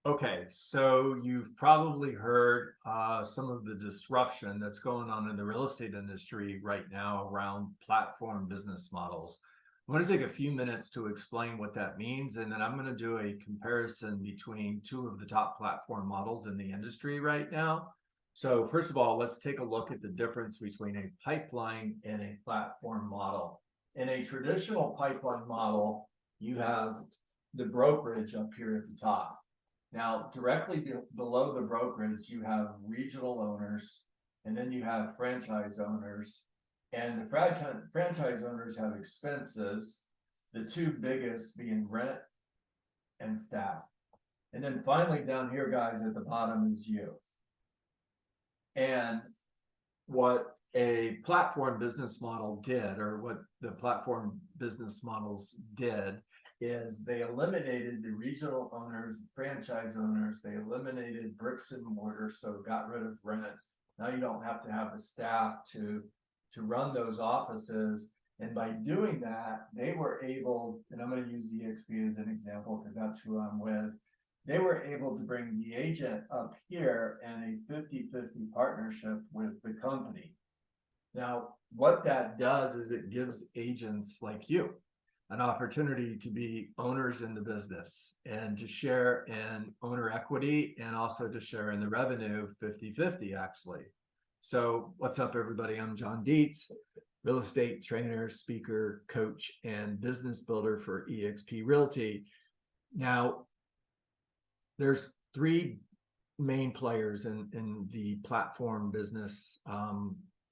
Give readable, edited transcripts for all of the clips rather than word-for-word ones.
Okay, so you've probably heard some of the disruption that's going on in the real estate industry right now around platform business models. I'm going to take a few minutes to explain what that means, and then I'm going to do a comparison between two of the top platform models in the industry right now. So first of all, let's take a look at the difference between a pipeline and a platform model. In a traditional pipeline model, you have the brokerage up here at the top. Now, directly below the brokerage, you have regional owners, and then you have franchise owners. And the franchise owners have expenses, the two biggest being rent and staff. And then finally, down here, guys, at the bottom is you. And what a platform business model did, or what the platform business models did, is they eliminated the regional owners, franchise owners. They eliminated bricks and mortar, so got rid of rent. Now you don't have to have the staff to run those offices. And by doing that, they were able, and I'm going to use EXP as an example because that's who I'm with. They were able to bring the agent up here and a 50-50 partnership with the company. Now, what that does is it gives agents like you an opportunity to be owners in the business and to share in owner equity and also to share in the revenue 50-50 actually. So what's up, everybody? I'm John Dietz, real estate trainer, speaker, coach, and business builder for eXp Realty. Now, there's three main players in the platform business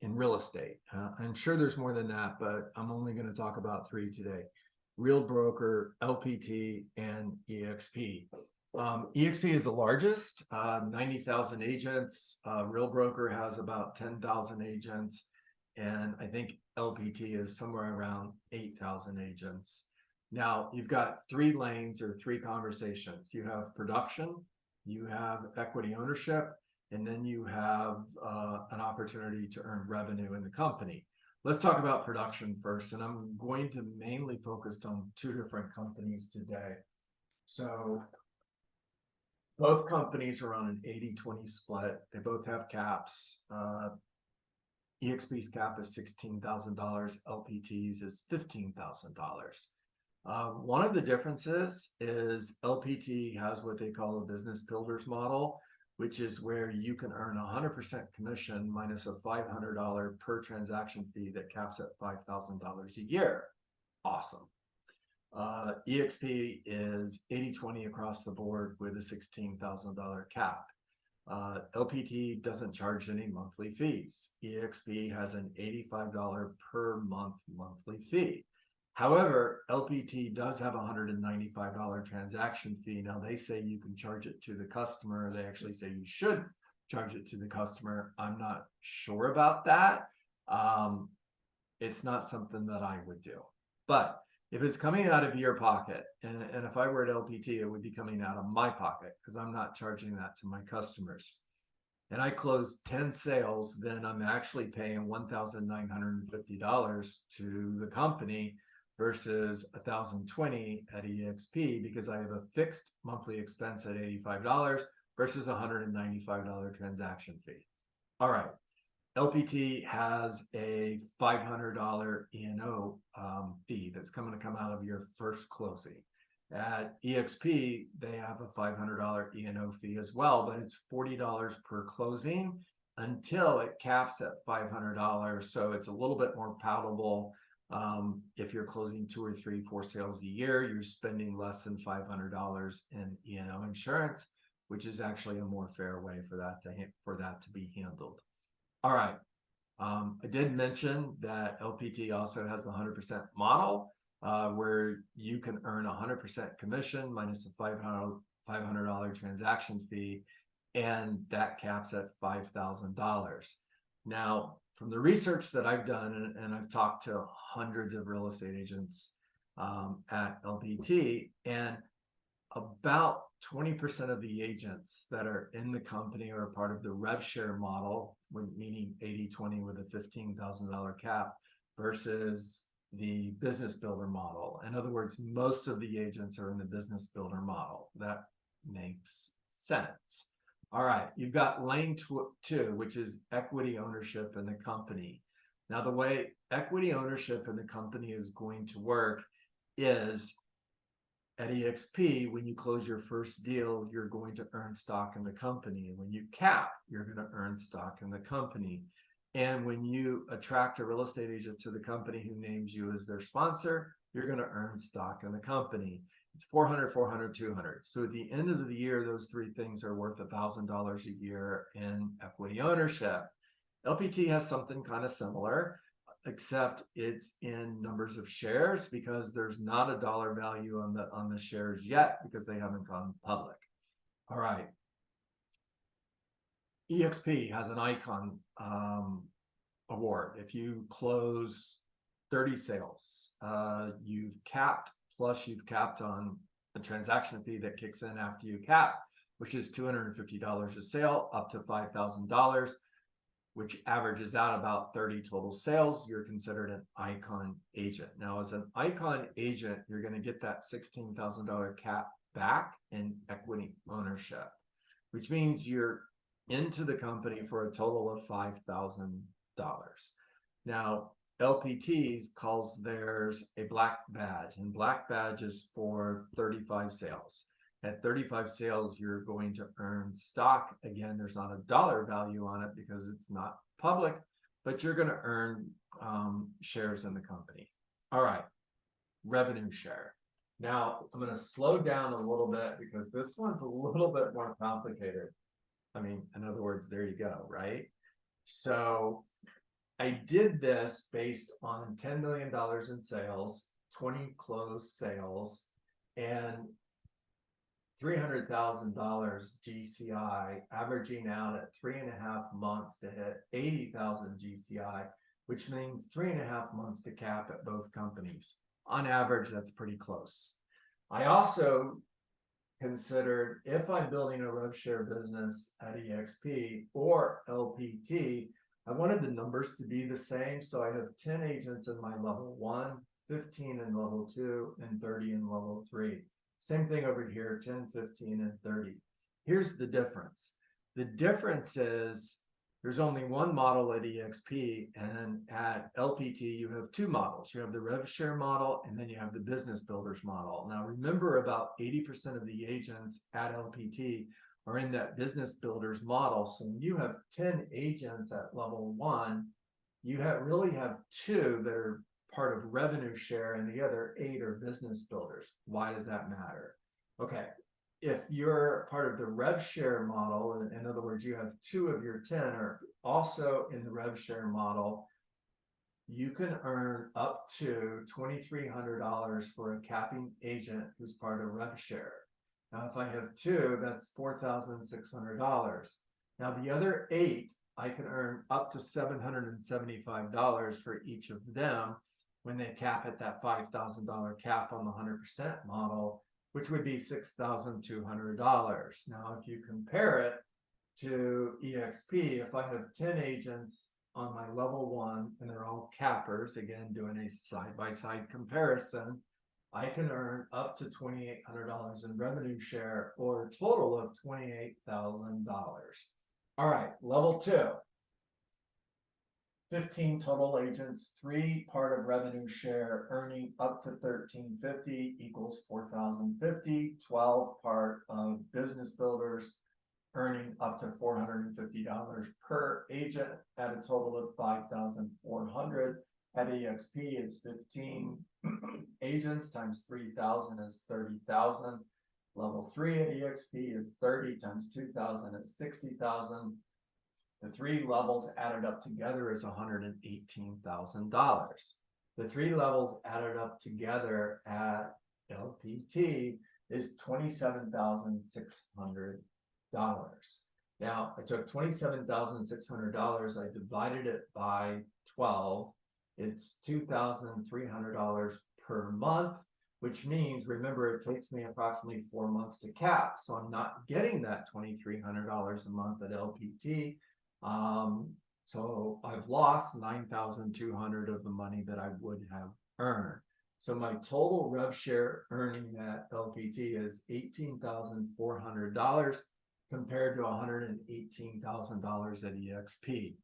in real estate. I'm sure there's more than that, but I'm only going to talk about three today. Real Broker, LPT, and EXP. EXP is the largest, 90,000 agents. Real Broker has about 10,000 agents. And I think LPT is somewhere around 8,000 agents. Now, you've got three lanes or three conversations. You have production, you have equity ownership, and then you have an opportunity to earn revenue in the company. Let's talk about production first, and I'm going to mainly focus on two different companies today. So both companies are on an 80-20 split. They both have caps. EXP's cap is $16,000. LPT's is $15,000. One of the differences is LPT has what they call a business builders model, which is where you can earn 100% commission minus a $500 per transaction fee that caps at $5,000 a year. Awesome. EXP is 80-20 across the board with a $16,000 cap. LPT doesn't charge any monthly fees. EXP has an $85 per month monthly fee. However, LPT does have a $195 transaction fee. Now, they say you can charge it to the customer. They actually say you should charge it to the customer. I'm not sure about that. It's not something that I would do. But if it's coming out of your pocket, and if I were at LPT, it would be coming out of my pocket because I'm not charging that to my customers. And I close 10 sales, then I'm actually paying $1,950 to the company versus $1,020 at EXP because I have a fixed monthly expense at $85 versus a $195 transaction fee. All right. LPT has a $500 E&O fee that's going to come out of your first closing. At EXP, they have a $500 E&O fee as well, but it's $40 per closing until it caps at $500. So it's a little bit more palatable. If you're closing 2 or 3, 4 sales a year, you're spending less than $500 in E&O insurance, which is actually a more fair way for that to be handled. All right. I did mention that LPT also has the 100% model where you can earn 100% commission minus a $500 transaction fee, and that caps at $5,000. Now, from the research that I've done, and I've talked to hundreds of real estate agents at LPT, and about 20% of the agents that are in the company are a part of the rev share model, meaning 80-20 with a $15,000 cap versus the business builder model. In other words, most of the agents are in the business builder model. That makes All right, you've got lane two, which is equity ownership in the company. Now, the way equity ownership in the company is going to work is at EXP, when you close your first deal, you're going to earn stock in the company. And when you cap, you're going to earn stock in the company. And when you attract a real estate agent to the company who names you as their sponsor, you're going to earn stock in the company. It's 400, 400, 200. So at the end of the year, those three things are worth $1,000 a year in equity ownership. LPT has something kind of similar, except it's in numbers of shares, because there's not a dollar value on the shares yet, because they haven't gone public. All right. EXP has an icon award. If you close 30 sales, you've capped, plus you've capped on a transaction fee that kicks in after you cap, which is $250 a sale up to $5,000, which averages out about 30 total sales. You're considered an icon agent. Now, as an icon agent, you're going to get that $16,000 cap back in equity ownership, which means you're into the company for a total of $5,000. Now, LPTs calls theirs a black badge, and black badge is for 35 sales. At 35 sales, you're going to earn stock. Again, there's not a dollar value on it because it's not public, but you're going to earn shares in the company. All right, revenue share. Now, I'm going to slow down a little bit because this one's a little bit more complicated. I mean, in other words, there you go, right? So I did this based on $10 million in sales, 20 closed sales, and $300,000 GCI, averaging out at 3.5 months to hit 80,000 GCI, which means 3.5 months to cap at both companies. On average, that's pretty close. I also considered, if I'm building a rev share business at EXP or LPT, I wanted the numbers to be the same. So I have 10 agents in my level 1, 15 in level 2, and 30 in level 3. Same thing over here, 10, 15, and 30. Here's the difference. The difference is there's only one model at EXP, and at LPT, you have two models. You have the rev share model, and then you have the business builders model. Now, remember, about 80% of the agents at LPT are in that business builders model. So when you have 10 agents at level 1, you really have 2 that are part of revenue share, and the other 8 are business builders. Why does that matter? Okay, if you're part of the rev share model, in other words, you have 2 of your 10 are also in the rev share model, you can earn up to $2,300 for a capping agent who's part of rev share. Now, if I have 2, that's $4,600. Now, the other 8, I can earn up to $775 for each of them when they cap at that $5,000 cap on the 100% model, which would be $6,200. Now, if you compare it to EXP, if I have 10 agents on my level 1 and they're all cappers, again, doing a side-by-side comparison, I can earn up to $2,800 in revenue share, or a total of $28,000. All right, level 2. 15 total agents, 3 part of revenue share, earning up to $1,350 equals $4,050. 12 part of business builders, earning up to $450 per agent at a total of $5,400. At EXP, it's 15 agents times 3,000 is 30,000. Level 3 at EXP is 30 times 2,000 is 60,000. The 3 levels added up together is $118,000. The 3 levels added up together at LPT is $27,600. Now, I took $27,600, I divided it by 12. It's $2,300 per month, which means, remember, it takes me approximately 4 months to cap. So I'm not getting that $2,300 a month at LPT. So I've lost $9,200 of the money that I would have earned. So my total rev share earning at LPT is $18,400. compared to $118,000 at EXP.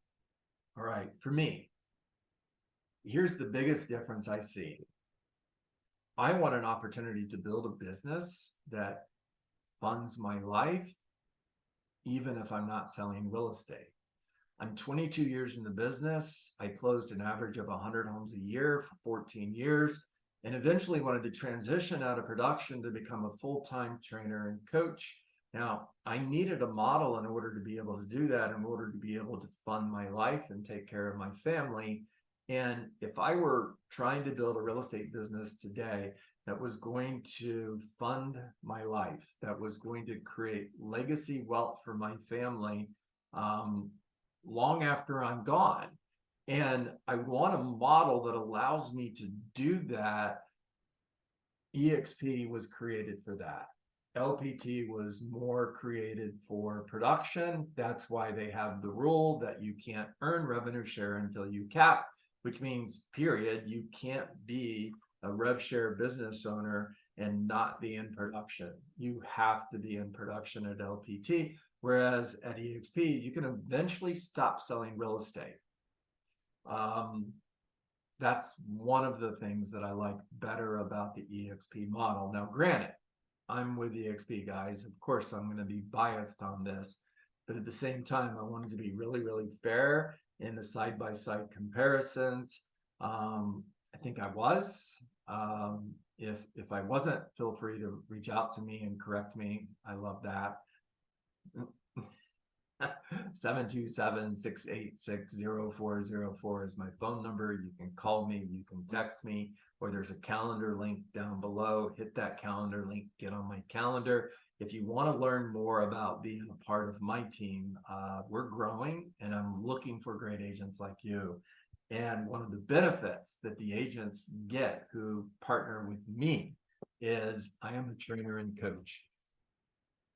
All right, for me, here's the biggest difference I see. I want an opportunity to build a business that funds my life, even if I'm not selling real estate. I'm 22 years in the business. I closed an average of 100 homes a year for 14 years, and eventually wanted to transition out of production to become a full-time trainer and coach. Now, I needed a model in order to be able to do that, in order to be able to fund my life and take care of my family. And if I were trying to build a real estate business today that was going to fund my life, that was going to create legacy wealth for my family, long after I'm gone, and I want a model that allows me to do that, EXP was created for that. LPT was more created for production. That's why they have the rule that you can't earn revenue share until you cap, which means, period, you can't be a rev share business owner and not be in production. You have to be in production at LPT. Whereas at EXP, you can eventually stop selling real estate. That's one of the things that I like better about the EXP model. Now, granted, I'm with EXP guys. Of course, I'm going to be biased on this, but at the same time, I wanted to be really, really fair in the side-by-side comparisons. I think I was. If I wasn't, feel free to reach out to me and correct me. I love that. 727-686-0404 is my phone number. You can call me, you can text me, or there's a calendar link down below. Hit that calendar link, get on my calendar. If you want to learn more about being a part of my team, we're growing, and I'm looking for great agents like you. And one of the benefits that the agents get who partner with me is I am a trainer and coach.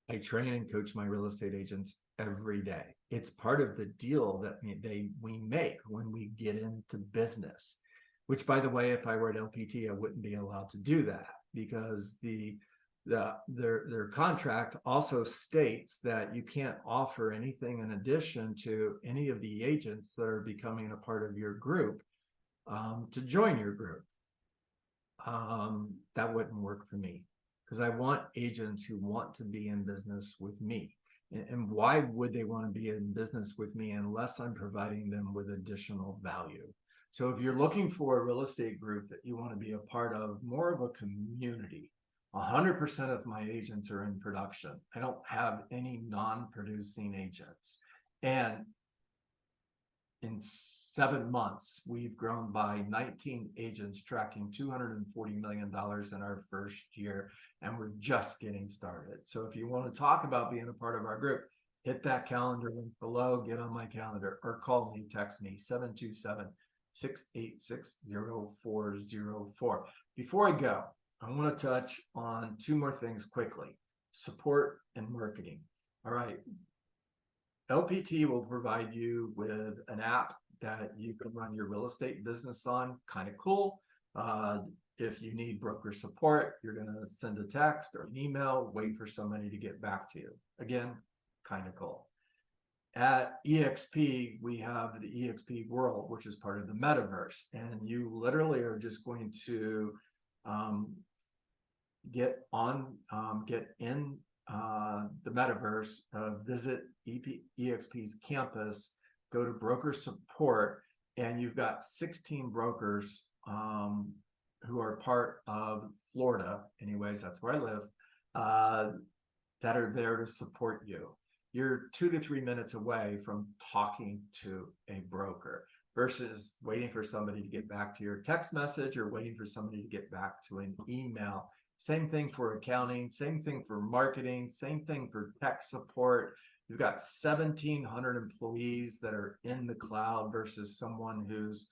I train and coach my real estate agents every day. It's part of the deal that we make when we get into business, which, by the way, if I were at LPT, I wouldn't be allowed to do that, because their contract also states that you can't offer anything in addition to any of the agents that are becoming a part of your group to join your group. That wouldn't work for me, because I want agents who want to be in business with me. And why would they want to be in business with me unless I'm providing them with additional value? So if you're looking for a real estate group that you want to be a part of, more of a community, 100% of my agents are in production. I don't have any non-producing agents. And in 7 months, we've grown by 19 agents, tracking $240 million in our first year, and we're just getting started. So if you want to talk about being a part of our group, hit that calendar link below, get on my calendar, or call me, text me, 727-686-0404. Before I go, I want to touch on 2 more things quickly: support and marketing. All right. LPT will provide you with an app that you can run your real estate business on. Kind of cool. If you need broker support, you're going to send a text or an email, wait for somebody to get back to you. Again, kind of cool. At EXP, we have the EXP World, which is part of the metaverse. And you literally are just going to get in the metaverse, visit EXP's campus, go to broker support, and you've got 16 brokers who are part of Florida, anyways, that's where I live, that are there to support you. You're 2 to 3 minutes away from talking to a broker versus waiting for somebody to get back to your text message or waiting for somebody to get back to an email. Same thing for accounting, same thing for marketing, same thing for tech support. You've got 1,700 employees that are in the cloud versus someone who's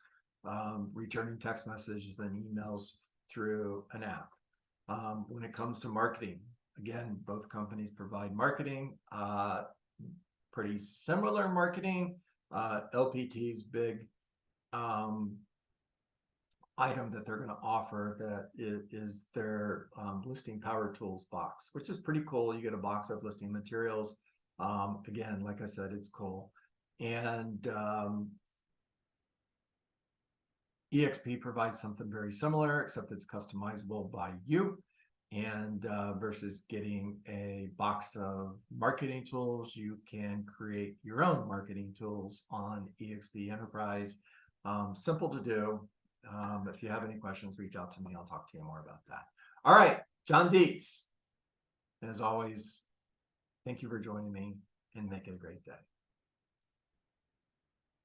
returning text messages and emails through an app. When it comes to marketing, again, both companies provide marketing, pretty similar marketing. LPT's big item that they're going to offer that is their listing power tools box, which is pretty cool. You get a box of listing materials Again, like I said, it's cool. And EXP provides something very similar, except it's customizable by you. And versus getting a box of marketing tools, you can create your own marketing tools on EXP Enterprise. Simple to do. If you have any questions, reach out to me. I'll talk to you more about that. All right, John Dietz. As always, thank you for joining me, and make it a great day.